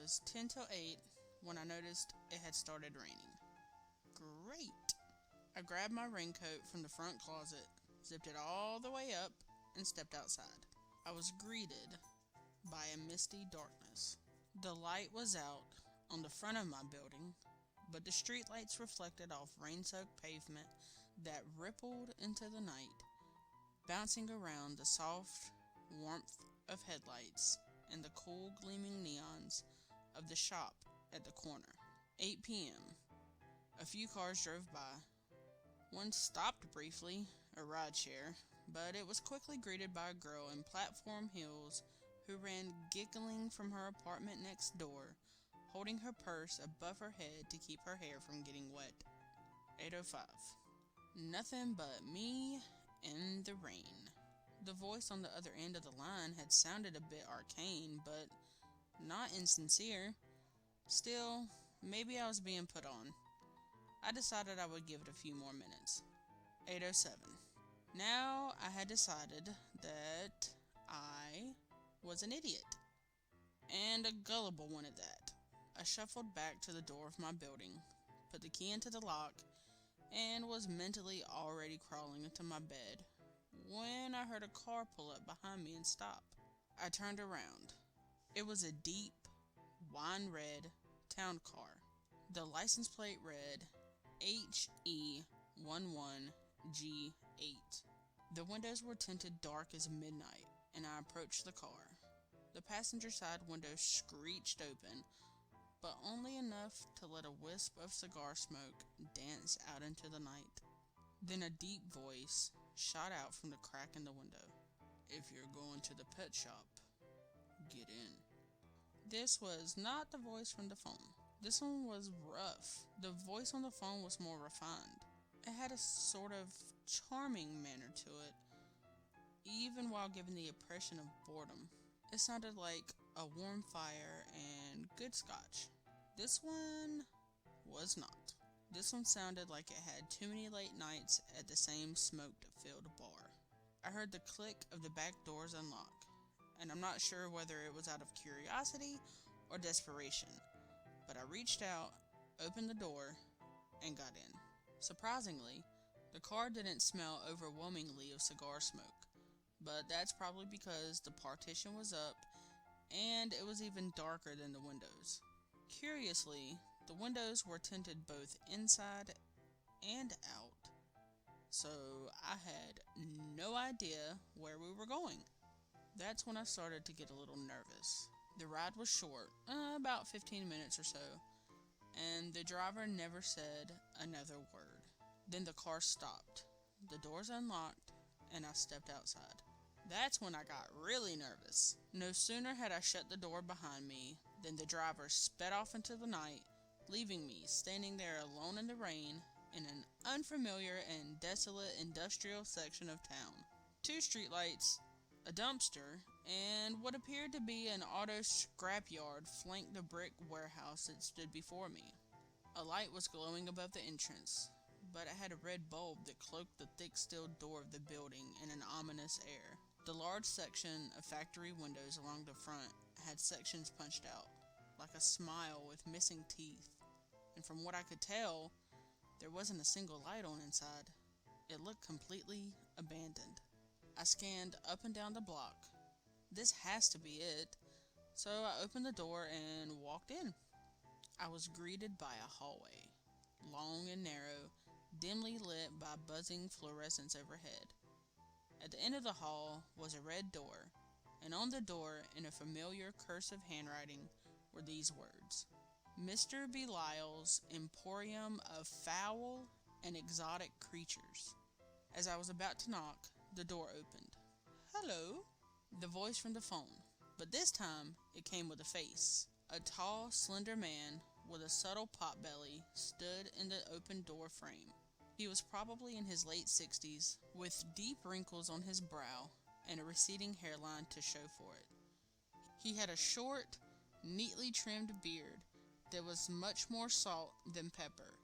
was 10 till 8 when I noticed it had started raining. Great! I grabbed my raincoat from the front closet, zipped it all the way up, and stepped outside. I was greeted by a misty darkness. The light was out on the front of my building, but the streetlights reflected off rain-soaked pavement that rippled into the night, bouncing around the soft warmth of headlights and the cool gleaming neons of the shop at the corner. 8 p.m. A few cars drove by. One stopped briefly, a rideshare, but it was quickly greeted by a girl in platform heels who ran giggling from her apartment next door, holding her purse above her head to keep her hair from getting wet. 8:05. Nothing but me and the rain. The voice on the other end of the line had sounded a bit arcane, but not insincere. Still, maybe I was being put on. I decided I would give it a few more minutes. 8:07. Now I had decided that I was an idiot, and a gullible one at that. I shuffled back to the door of my building, put the key into the lock, and was mentally already crawling into my bed when I heard a car pull up behind me and stop. I turned around. It was a deep, wine red town car. The license plate read HE11G8. The windows were tinted dark as midnight, and I approached the car. The passenger side window screeched open, but only enough to let a wisp of cigar smoke dance out into the night. Then a deep voice shot out from the crack in the window. "If you're going to the pet shop, get in." This was not the voice from the phone. This one was rough. The voice on the phone was more refined. It had a sort of charming manner to it, even while giving the impression of boredom. It sounded like a warm fire and good scotch. This one was not. This one sounded like it had too many late nights at the same smoke-filled bar. I heard the click of the back doors unlock, and I'm not sure whether it was out of curiosity or desperation, but I reached out, opened the door, and got in. Surprisingly, the car didn't smell overwhelmingly of cigar smoke, but that's probably because the partition was up and it was even darker than the windows. Curiously, the windows were tinted both inside and out, so I had no idea where we were going. That's when I started to get a little nervous. The ride was short, about 15 minutes or so, and the driver never said another word. Then the car stopped, the doors unlocked, and I stepped outside. That's when I got really nervous. No sooner had I shut the door behind me than the driver sped off into the night, leaving me standing there alone in the rain in an unfamiliar and desolate industrial section of town. 2 streetlights, a dumpster, and what appeared to be an auto scrapyard flanked the brick warehouse that stood before me. A light was glowing above the entrance, but it had a red bulb that cloaked the thick steel door of the building in an ominous air. The large section of factory windows along the front had sections punched out, like a smile with missing teeth, and from what I could tell, there wasn't a single light on inside. It looked completely abandoned. I scanned up and down the block. This has to be it, so I opened the door and walked in. I was greeted by a hallway, long and narrow, dimly lit by buzzing fluorescence overhead. At the end of the hall was a red door, and on the door, in a familiar cursive handwriting, were these words: "Mr. Belial's Emporium of Fowl and Exotic Creatures." As I was about to knock, the door opened. "Hello," the voice from the phone, but this time it came with a face. A tall, slender man with a subtle potbelly stood in the open door frame. He was probably in his late 60s, with deep wrinkles on his brow and a receding hairline to show for it. He had a short, neatly trimmed beard that was much more salt than pepper,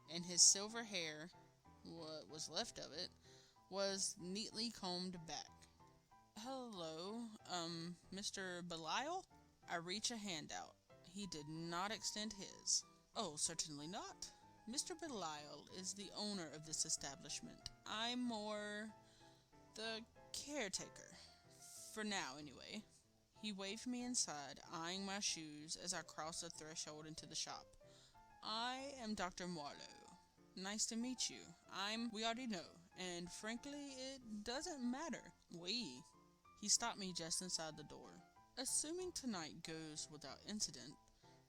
and his silver hair, what was left of it, was neatly combed back. "Hello, Mr. Belial?" I reach a hand out. he did not extend his. "Oh, certainly not. Mr. Belial is the owner of this establishment. I'm more the caretaker. For now, anyway." He waved me inside, eyeing my shoes as I crossed the threshold into the shop. "I am Dr. Marlowe. Nice to meet you. We already know, and frankly, it doesn't matter. He stopped me just inside the door. "Assuming tonight goes without incident,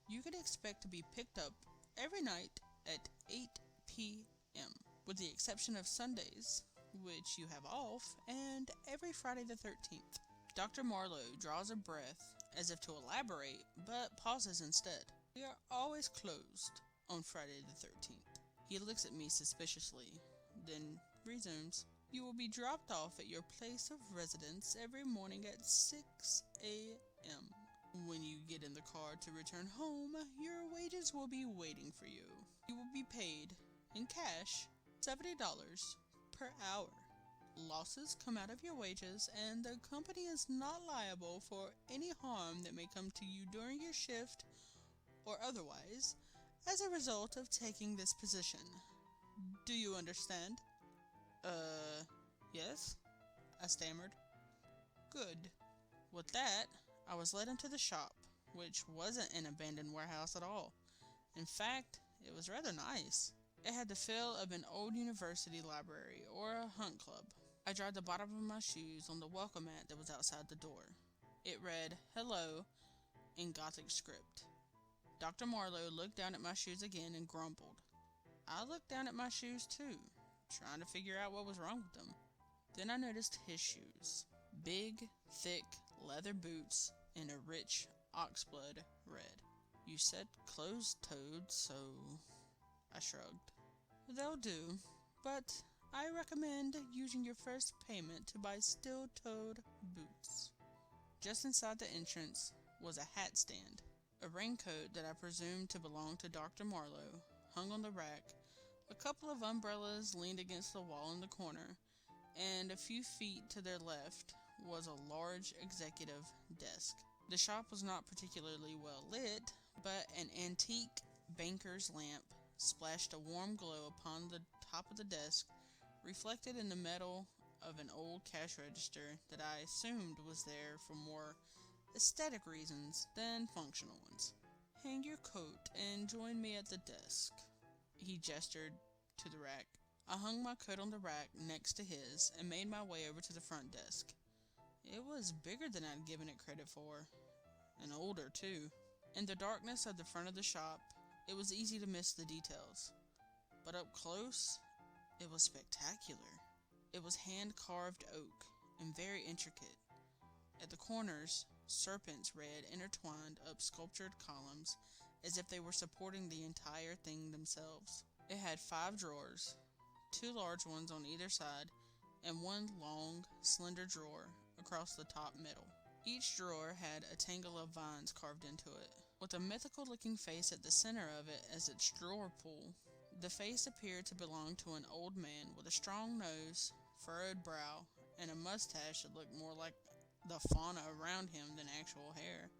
you could expect to be picked up every night at 8 p.m., with the exception of Sundays, which you have off, and every Friday the 13th. Dr. Marlowe draws a breath as if to elaborate, but pauses instead. "We are always closed on Friday the 13th. He looks at me suspiciously, then resumes. "You will be dropped off at your place of residence every morning at 6 a.m. When you get in the car to return home, your wages will be waiting for you. You will be paid, in cash, $70 per hour. Losses come out of your wages, and the company is not liable for any harm that may come to you during your shift or otherwise as a result of taking this position. Do you understand?" Yes," I stammered. "Good." With that, I was led into the shop, which wasn't an abandoned warehouse at all. In fact, it was rather nice. It had the feel of an old university library or a hunt club. I dried the bottom of my shoes on the welcome mat that was outside the door. It read, "Hello," in Gothic script. Dr. Marlowe looked down at my shoes again and grumbled. I looked down at my shoes too, trying to figure out what was wrong with them. Then I noticed his shoes. Big, thick, leather boots in a rich oxblood red. "You said closed-toed, so..." I shrugged. "They'll do, but I recommend using your first payment to buy steel-toed boots." Just inside the entrance was a hat stand. A raincoat that I presumed to belong to Dr. Marlowe hung on the rack. A couple of umbrellas leaned against the wall in the corner, and a few feet to their left was a large executive desk. The shop was not particularly well lit, but an antique banker's lamp splashed a warm glow upon the top of the desk, reflected in the metal of an old cash register that I assumed was there for more aesthetic reasons than functional ones. "Hang your coat and join me at the desk." He gestured to the rack. I hung my coat on the rack next to his and made my way over to the front desk. It was bigger than I'd given it credit for, and older too. In the darkness of the front of the shop, it was easy to miss the details, but up close, it was spectacular. It was hand-carved oak and very intricate. At the corners, serpents read intertwined up sculptured columns as if they were supporting the entire thing themselves. It had 5 drawers, 2 large ones on either side, and 1 long, slender drawer across the top middle. Each drawer had a tangle of vines carved into it, with a mythical-looking face at the center of it as its drawer pull. The face appeared to belong to an old man with a strong nose, furrowed brow, and a mustache that looked more like the fauna around him than actual hair.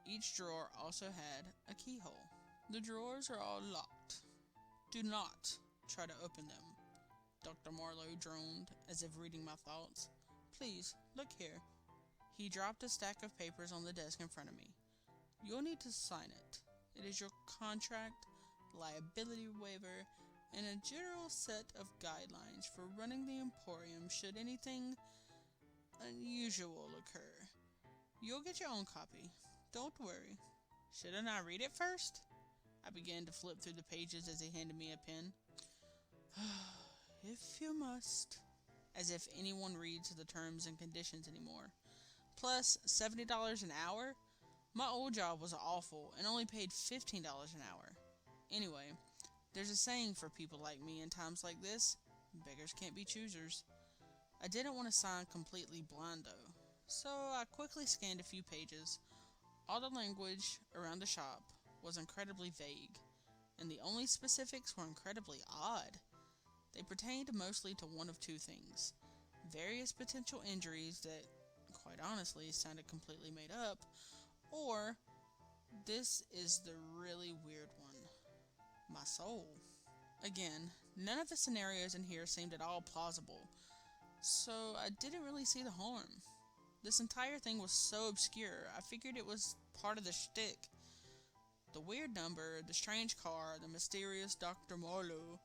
Each drawer also had a keyhole. "The drawers are all locked. Do not try to open them," Dr. Marlowe droned, as if reading my thoughts. "Please, look here." He dropped a stack of papers on the desk in front of me. "You'll need to sign it. It is your contract, liability waiver, and a general set of guidelines for running the Emporium should anything unusual occur. You'll get your own copy. Don't worry." "Shouldn't I read it first?" I began to flip through the pages as he handed me a pen. "If you must." As if anyone reads the terms and conditions anymore. Plus $70 an hour? My old job was awful and only paid $15 an hour. Anyway, there's a saying for people like me in times like this: beggars can't be choosers. I didn't want to sign completely blind though, so I quickly scanned a few pages. All the language around the shop was incredibly vague, and the only specifics were incredibly odd. They pertained mostly to one of 2 things: various potential injuries that, quite honestly, sounded completely made up, or This is the really weird one. My soul. Again, none of the scenarios in here seemed at all plausible, so I didn't really see the harm. This entire thing was so obscure, I figured it was part of the shtick. The weird number, the strange car, the mysterious Dr. Marlowe,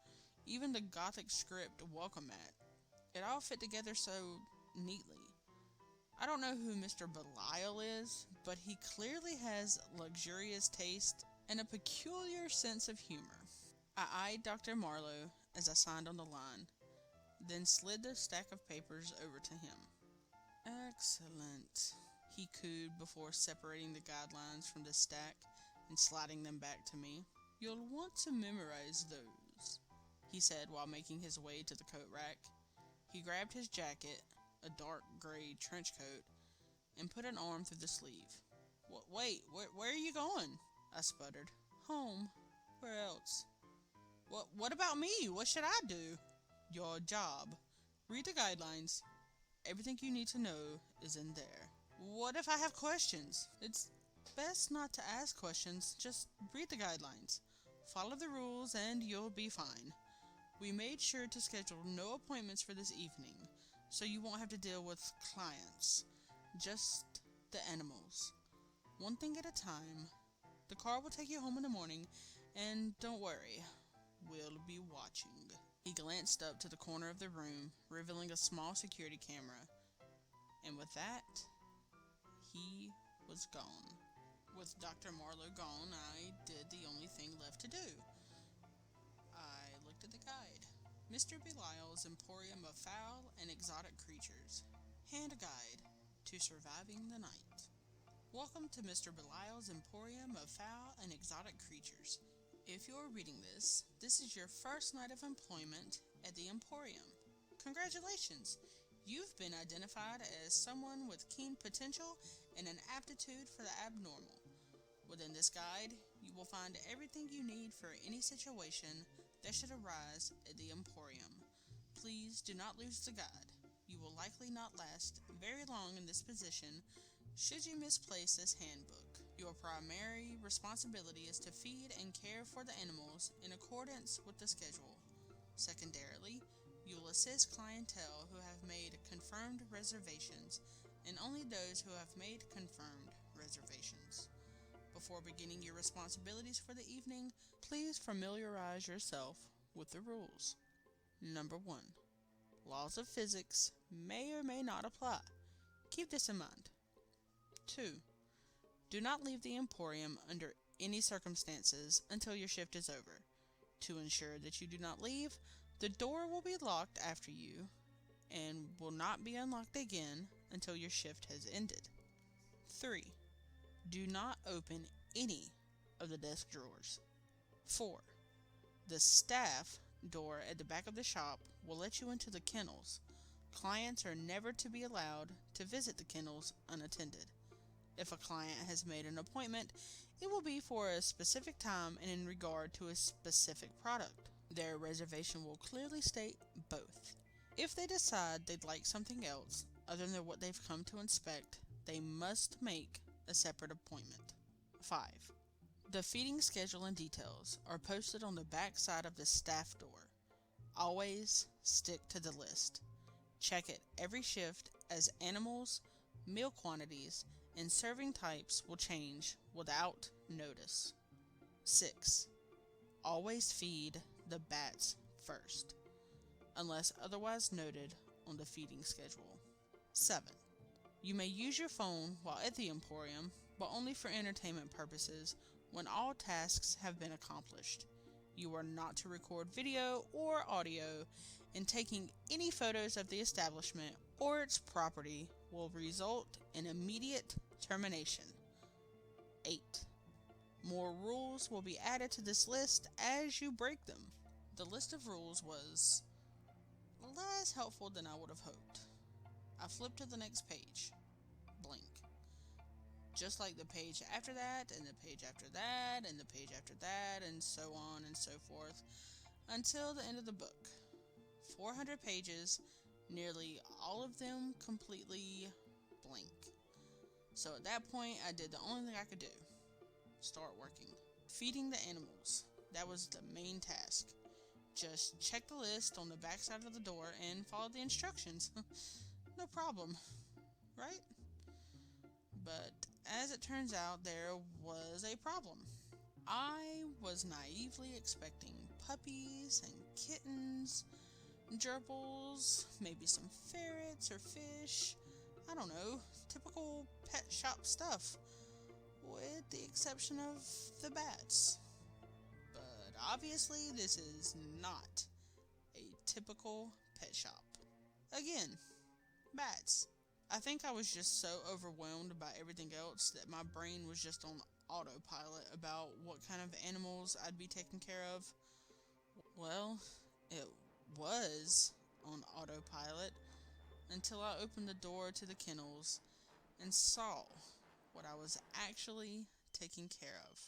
even the gothic script welcome mat. It all fit together so neatly. I don't know who Mr. Belial is, but he clearly has luxurious taste and a peculiar sense of humor. I eyed Dr. Marlowe as I signed on the line, then slid the stack of papers over to him. "Excellent," he cooed before separating the guidelines from the stack and sliding them back to me. "You'll want to memorize those," he said while making his way to the coat rack. He grabbed his jacket, a dark gray trench coat, and put an arm through the sleeve. Wait, where are you going?" I sputtered. "Home. Where else?" What about me? What should I do?" "Your job. Read the guidelines. Everything you need to know is in there." "What if I have questions?" "It's best not to ask questions. Just read the guidelines. Follow the rules and you'll be fine. We made sure to schedule no appointments for this evening, so you won't have to deal with clients. Just the animals. One thing at a time. The car will take you home in the morning, and don't worry, we'll be watching." He glanced up to the corner of the room, revealing a small security camera, and with that, he was gone. With Dr. Marlowe gone, I did the only thing left to do. I looked at the guide. Mr. Belial's Emporium of Fowl and Exotic Creatures. Hand guide to surviving the night. Welcome to Mr. Belial's Emporium of Fowl and Exotic Creatures. If you're reading this is your first night of employment at the Emporium. Congratulations! You've been identified as someone with keen potential and an aptitude for the abnormal. Within this guide, you will find everything you need for any situation that should arise at the Emporium. Please do not lose the guide. You will likely not last very long in this position should you misplace this handbook. Your primary responsibility is to feed and care for the animals in accordance with the schedule. Secondarily, you will assist clientele who have made confirmed reservations, and only those who have made confirmed reservations. Before beginning your responsibilities for the evening, please familiarize yourself with the rules. Number 1. Laws of physics may or may not apply. Keep this in mind. 2. Do not leave the Emporium under any circumstances until your shift is over. To ensure that you do not leave, the door will be locked after you and will not be unlocked again until your shift has ended. 3. Do not open any of the desk drawers. 4. The staff door at the back of the shop will let you into the kennels. Clients are never to be allowed to visit the kennels unattended. If a client has made an appointment, it will be for a specific time and in regard to a specific product. Their reservation will clearly state both. If they decide they'd like something else other than what they've come to inspect, they must make a separate appointment. 5. The feeding schedule and details are posted on the back side of the staff door. Always stick to the list. Check it every shift as animals, meal quantities, and serving types will change without notice. 6. Always feed the bats first, unless otherwise noted on the feeding schedule. 7. You may use your phone while at the Emporium, but only for entertainment purposes when all tasks have been accomplished. You are not to record video or audio, and taking any photos of the establishment or its property will result in immediate termination. 8. More rules will be added to this list as you break them. The list of rules was less helpful than I would have hoped. I flipped to the next page. Blank. Just like the page after that, and the page after that, and the page after that, and so on and so forth, until the end of the book. 400 pages, nearly all of them completely blank. So at that point, I did the only thing I could do. start working. Feeding the animals. That was the main task. Just check the list on the back side of the door and follow the instructions. No problem, right? But as it turns out, there was a problem. I was naively expecting puppies and kittens, gerbils, maybe some ferrets or fish. I don't know, typical pet shop stuff, with the exception of the bats. But obviously, this is not a typical pet shop. Again, bats. I think I was just so overwhelmed by everything else that my brain was just on autopilot about what kind of animals I'd be taking care of. Well, it was on autopilot until I opened the door to the kennels and saw what I was actually taking care of.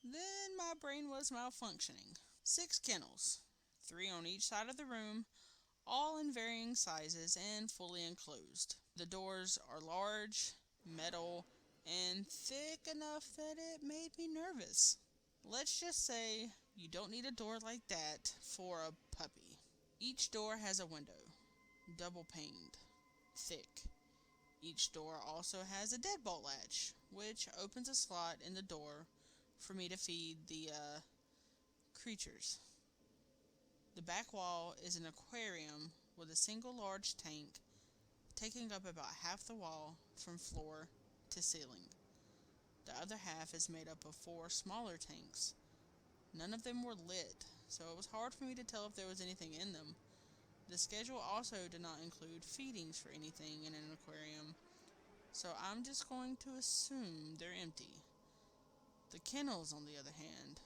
Then my brain was malfunctioning. 6 kennels, 3 on each side of the room, all in varying sizes and fully enclosed. The doors are large, metal, and thick enough that it made me nervous. Let's just say you don't need a door like that for a puppy. Each door has a window, double paned, thick. Each door also has a deadbolt latch, which opens a slot in the door for me to feed the creatures. The back wall is an aquarium with a single large tank taking up about half the wall from floor to ceiling. The other half is made up of 4 smaller tanks. None of them were lit, so it was hard for me to tell if there was anything in them. The schedule also did not include feedings for anything in an aquarium, so I'm just going to assume they're empty. The kennels, on the other hand,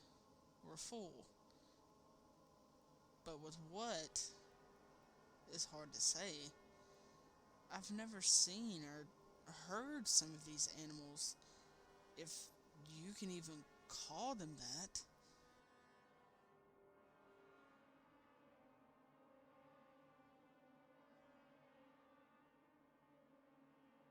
were full. But with what is hard to say. I've never seen or heard some of these animals, if you can even call them that.